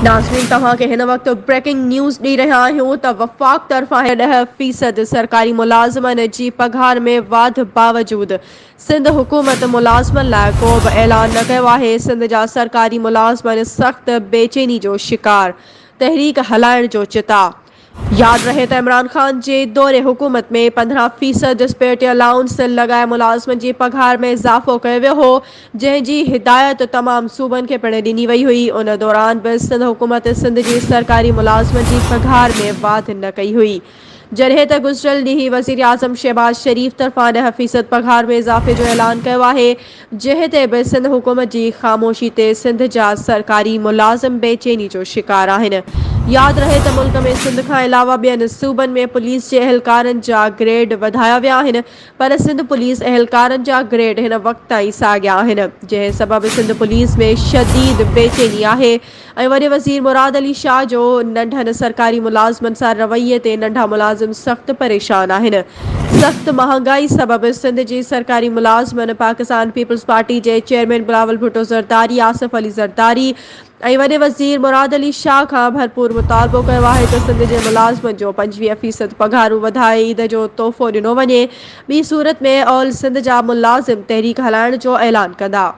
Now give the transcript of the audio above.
नाज़रीन तव्हां खे हिन वक़्तु ब्रेकिंग न्यूज़ ॾेई रहिया आहियूं त वफ़ाक़ तरफ़ां 10% सरकारी मुलाज़िमनि जी पघार में वाधि बावजूदि सिंध हुकूमत मुलाज़िमनि लाइ को बि ऐलान न कयो आहे। सिंध जा सरकारी मुलाज़िमन सख़्त बेचैनी जो शिकार, तहरीक हलाइण जो चिता। याद रहे त इमरान खान जे दौरे हुकूमत में 15% डिस्पेरिटी अलाउंस लॻाए मुलाज़िमनि जी पघार में इज़ाफ़ो कयो वियो हो, जंहिंजी हिदायत तमामु सूबनि खे पिणु ॾिनी वई हुई। उन दौरान बि सिंध हुकूमत सिंध जी सरकारी मुलाज़िमनि जी पघार में वाधि न कई हुई। जॾहिं त गुज़िरियल ॾींहुं वज़ीर आज़म शहबाज शरीफ़ तरफ़ां 10% पघार में इज़ाफ़े जो ऐलान कयो आहे, जंहिं ते बि सिंध हुकूमत जी ख़ामोशी ते सिंध जा सरकारी मुलाज़िम बेचैनी जो शिकार आहिनि। याद रहे त मुल्क में सिंध खां अलावा ॿियनि सूबनि में पुलिस जे अहलकारनि जा ग्रेड वधाया विया आहिनि, पर सिंध पुलिस अहलकारनि जा ग्रेड हिन वक़्त ताईं साॻिया आहिनि, जंहिं सबबि सिंध पुलिस में शदीद बेचैनी आहे। ऐं वॾे वज़ीर मुराद अली शाह जो नंढनि सरकारी मुलाज़िमनि सां रवैये ते नंढा मुलाज़िम सख़्तु परेशान आहिनि। सख़्त महांगाई सबबि सिंध जी सरकारी मुलाज़िमनि पाकिस्तान पीपल्स पार्टी जे चेयरमैन बिलावल भुट्टो ज़रदारी, आसिफ अली ज़रदारी ऐं वॾे वज़ीर मुराद अली शाह खां भरपूर मुतालबो कयो आहे त सिंध जे मुलाज़िमनि जो 25% पघारूं वधाए ईद जो तोहफ़ो ॾिनो वञे। ॿी सूरत में ऑल सिंध जा मुलाज़िम तहरीक हलाइण जो ऐलान कंदा।